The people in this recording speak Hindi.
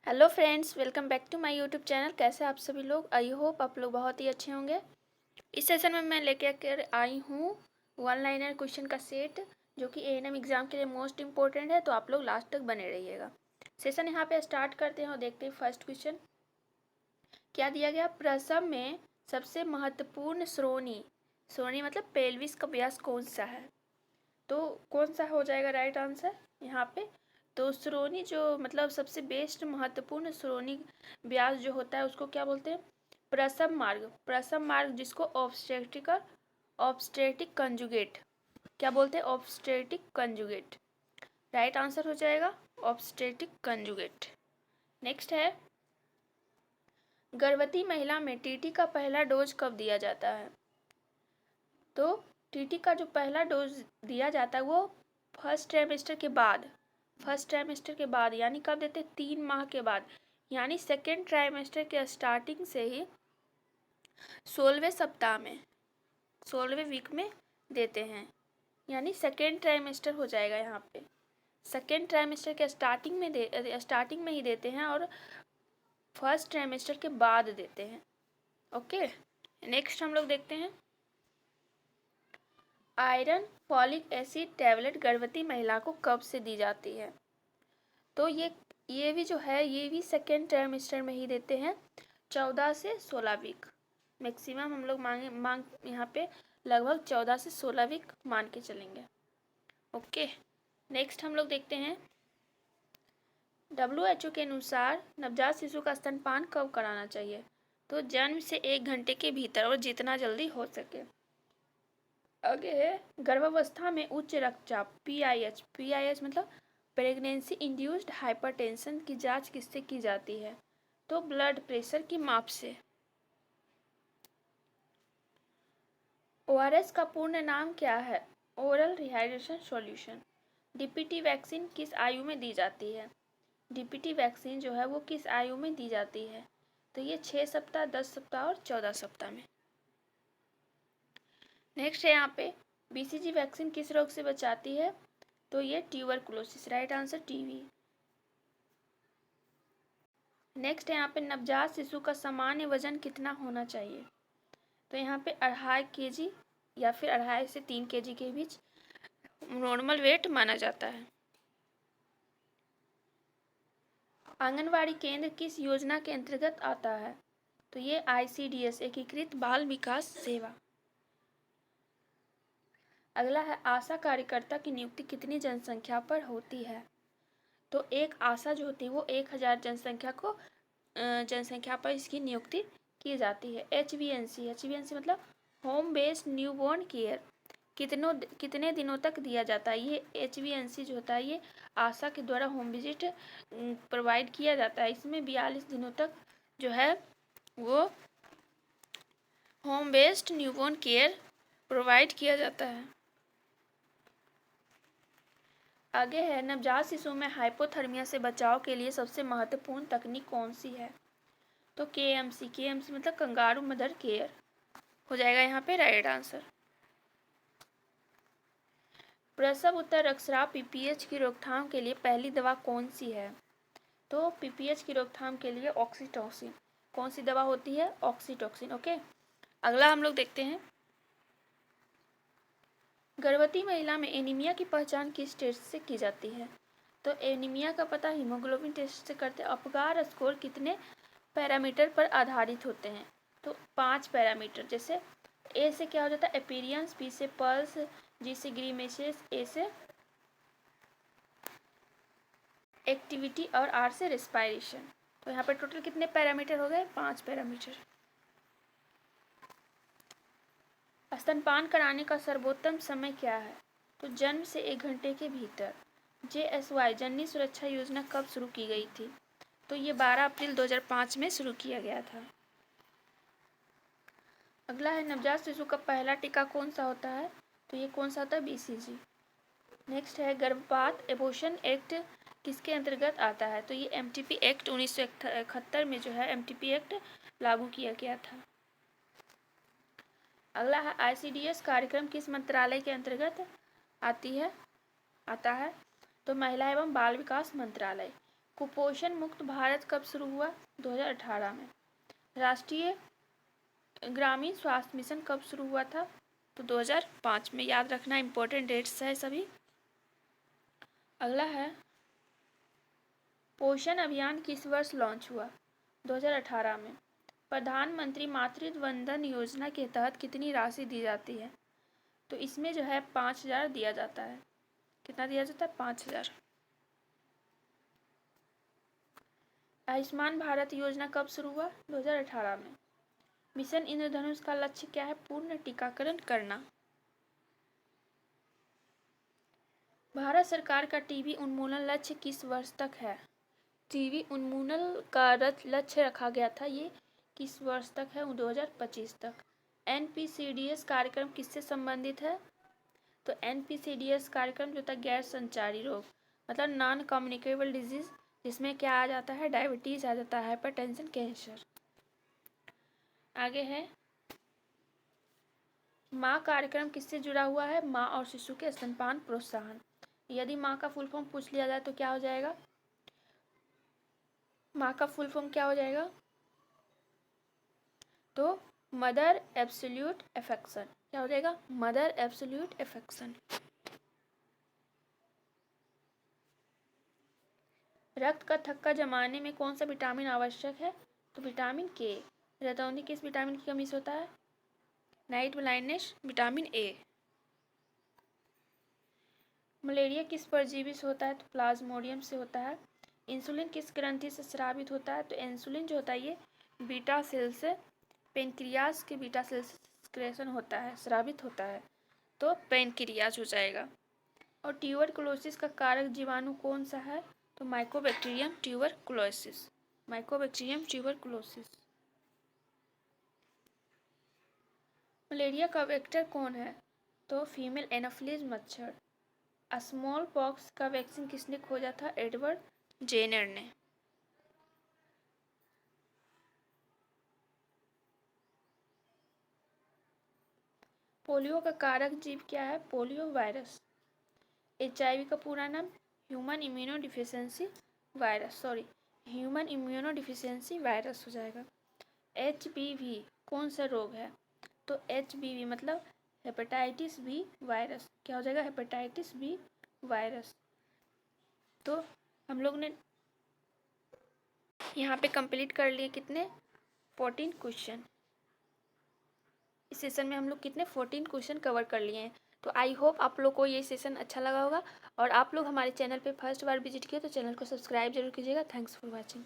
Hello friends, welcome back to my YouTube channel. कैसे आप सभी लोग? आई होप आप लोग बहुत ही अच्छे होंगे। इस सेशन में मैं लेके आकर आई हूँ वन लाइनर क्वेश्चन का सेट, जो कि एएनएम एग्जाम के लिए मोस्ट इंपॉर्टेंट है। तो आप लोग लास्ट तक बने रहिएगा। सेशन यहाँ पे स्टार्ट करते हैं और देखते हैं फर्स्ट क्वेश्चन क्या दिया गया। प्रसव में सबसे महत्वपूर्ण श्रोणी मतलब पेल्विस का व्यास कौन सा है? तो कौन सा हो जाएगा राइट आंसर यहाँ पे? तो श्रोणी जो मतलब सबसे बेस्ट महत्वपूर्ण श्रोणी व्यास जो होता है उसको क्या बोलते हैं? प्रसव मार्ग जिसको ऑब्स्टेटिक कंजुगेट क्या बोलते हैं? ऑब्स्टेटिक कंजुगेट राइट आंसर हो जाएगा ऑब्स्टेटिक कंजुगेट। नेक्स्ट है गर्भवती महिला में टीटी का पहला डोज कब दिया जाता है? तो टीटी का जो पहला डोज दिया जाता है वो फर्स्ट ट्राइमेस्टर के बाद यानी कब देते? 3 माह के बाद, यानी सेकेंड ट्राइमेस्टर के स्टार्टिंग से ही 16वें वीक में देते हैं, यानी सेकेंड ट्राइमेस्टर हो जाएगा यहाँ पे। सेकेंड ट्राइमेस्टर के स्टार्टिंग में ही देते हैं और फर्स्ट ट्राइमेस्टर के बाद देते हैं। ओके, नेक्स्ट हम लोग देखते हैं आयरन फॉलिक एसिड टैबलेट गर्भवती महिला को कब से दी जाती है? तो ये भी जो है ये भी सेकेंड ट्राइमेस्टर में ही देते हैं, 14 से 16 वीक मैक्सिमम हम लोग मांग यहाँ पे लगभग 14 से 16 वीक मान के चलेंगे। ओके, नेक्स्ट हम लोग देखते हैं WHO के अनुसार नवजात शिशु का स्तनपान कब कराना चाहिए? तो जन्म से 1 घंटे के भीतर और जितना जल्दी हो सके। आगे है गर्भावस्था में उच्च रक्तचाप PIH मतलब प्रेगनेंसी इंड्यूस्ड हाइपरटेंशन की जांच किससे की जाती है? तो ब्लड प्रेशर की माप से। ORS का पूर्ण नाम क्या है? Oral rehydration solution. DPT vaccine किस आयु में दी जाती है? DPT वैक्सीन जो है वो किस आयु में दी जाती है? तो ये 6 सप्ताह, 10 सप्ताह और 14 सप्ताह में। नेक्स्ट है यहाँ पे BCG वैक्सीन किस रोग से बचाती है? तो ये tuberculosis right answer TB. Next है यहाँ पे नवजात शिशु का सामान्य वजन कितना होना चाहिए? तो यहाँ पे 2.5 kg या फिर 2.5 से 3 kg के बीच नॉर्मल वेट माना जाता है। आंगनवाड़ी केंद्र किस योजना के अंतर्गत आता है? तो ये ICDS एकीकृत बाल विकास सेवा। अगला है आशा कार्यकर्ता की नियुक्ति कितनी जनसंख्या पर होती है? तो एक आशा जो होती है वो 1000 जनसंख्या पर इसकी नियुक्ति की जाती है। HBNC मतलब होम बेस्ड न्यूबॉर्न केयर कितने दिनों तक दिया जाता है? ये HBNC जो होता है ये आशा के द्वारा होम विजिट प्रोवाइड किया जाता है। इसमें 42 दिनों तक जो है वो home based newborn care provide किया जाता है। आगे है नवजात शिशु में हाइपोथर्मिया से बचाव के लिए सबसे महत्वपूर्ण तकनीक कौन सी है? तो KMC मतलब कंगारू मदर केयर हो जाएगा यहाँ पे राइट आंसर। प्रसव उत्तर रक्तस्राव PPH की रोकथाम के लिए पहली दवा कौन सी है? तो PPH की रोकथाम के लिए ऑक्सीटोसिन। कौन सी दवा होती है? ऑक्सीटोसिन। ओके, अगला हम लोग देखते हैं गर्भवती महिला में एनीमिया की पहचान किस टेस्ट से की जाती है? तो एनीमिया का पता हीमोग्लोबिन टेस्ट से करते हैं। अपगार स्कोर कितने पैरामीटर पर आधारित होते हैं? तो 5 पैरामीटर, जैसे ए से क्या हो जाता है? अपीयरेंस, बी से पल्स, जी से ग्रीमेसेस, ए से एक्टिविटी और आर से रेस्पायरेशन। तो यहाँ पर टोटल कितने पैरामीटर हो गए? 5 पैरामीटर। स्तनपान कराने का सर्वोत्तम समय क्या है? तो जन्म से 1 घंटे के भीतर। JSY जननी सुरक्षा योजना कब शुरू की गई थी? तो ये 12 अप्रैल 2005 में शुरू किया गया था। अगला है नवजात शिशु का पहला टीका कौन सा होता है? तो ये कौन सा होता है? BCG। नेक्स्ट है गर्भपात एबॉर्शन एक्ट किसके अंतर्गत आता है? तो ये MTP एक्ट 1971 में जो है MTP एक्ट लागू किया गया था। अगला है ICDS कार्यक्रम किस मंत्रालय के अंतर्गत आता है? तो महिला एवं बाल विकास मंत्रालय। कुपोषण मुक्त भारत कब शुरू हुआ? 2018 में। राष्ट्रीय ग्रामीण स्वास्थ्य मिशन कब शुरू हुआ था? तो 2005 में। याद रखना, इंपॉर्टेंट डेट्स है सभी। अगला है, पोषण अभियान किस वर्ष लॉन्च हुआ? 2018 में। प्रधानमंत्री मातृत्व वंदन योजना के तहत कितनी राशि दी जाती है? तो इसमें जो है 5,000 दिया जाता है। कितना दिया जाता है? 5,000। आयुष्मान भारत योजना कब शुरू हुआ? 2018 में। मिशन इंद्रधनुष का लक्ष्य क्या है? पूर्ण टीकाकरण करना। भारत सरकार का टीबी उन्मूलन लक्ष्य किस वर्ष तक है? टीबी उन्मूलन का लक्ष्य रखा गया था, ये किस वर्ष तक है? 2025 तक। एनपीसीडीएस कार्यक्रम किससे संबंधित है? तो एनपीसीडीएस कार्यक्रम जो था गैर संचारी रोग, मतलब नॉन कम्युनिकेबल डिजीज, जिसमें क्या आ जाता है? डायबिटीज आ जाता है, हाइपरटेंशन, कैंसर। आगे है, माँ कार्यक्रम किससे जुड़ा हुआ है? माँ और शिशु के स्तनपान प्रोत्साहन। यदि माँ का फुल फॉर्म पूछ लिया जाए तो क्या हो जाएगा? माँ का फुल फॉर्म क्या हो जाएगा? तो मदर एब्सोल्यूट अफेक्शन। क्या हो जाएगा? Mother absolute affection. रक्त का थक्का जमाने में कौन सा विटामिन आवश्यक है? तो विटामिन के। रतौंधी किस विटामिन की कमी से होता है? Night blindness, vitamin A. Malaria किस परजीवी से होता है? तो प्लाज्मोडियम से होता है। इंसुलिन किस ग्रंथि से स्रावित होता है? तो इंसुलिन जो होता है ये बीटा सेल से, पेनक्रियाज के बीटा सेल से सिक्रेशन होता है, स्रावित होता है, तो पेनक्रियाज हो जाएगा। और ट्यूबरकुलोसिस का कारक जीवाणु कौन सा है? तो Mycobacterium tuberculosis. Mycobacterium tuberculosis. Malaria का वेक्टर कौन है? तो फीमेल एनोफिलीज मच्छर। स्मॉल पॉक्स का वैक्सीन किसने खोजा था? एडवर्ड जेनर ने। पोलियो का कारक जीव क्या है? Polio virus. एचआईवी का पूरा नाम human immuno deficiency virus, human immuno deficiency virus हो जाएगा। एचबीवी कौन सा रोग है? तो एचबीवी मतलब हेपेटाइटिस बी वायरस। क्या हो जाएगा? Hepatitis B virus. तो हम लोग ने यहाँ पे कंप्लीट कर लिए कितने? 14 क्वेश्चन। इस सेशन में हम लोग कितने? 14 क्वेश्चन कवर कर लिए हैं। तो आई होप आप लोग को ये सेशन अच्छा लगा होगा। और आप लोग हमारे चैनल पे फर्स्ट बार विजिट किए तो चैनल को सब्सक्राइब जरूर कीजिएगा। Thanks for watching.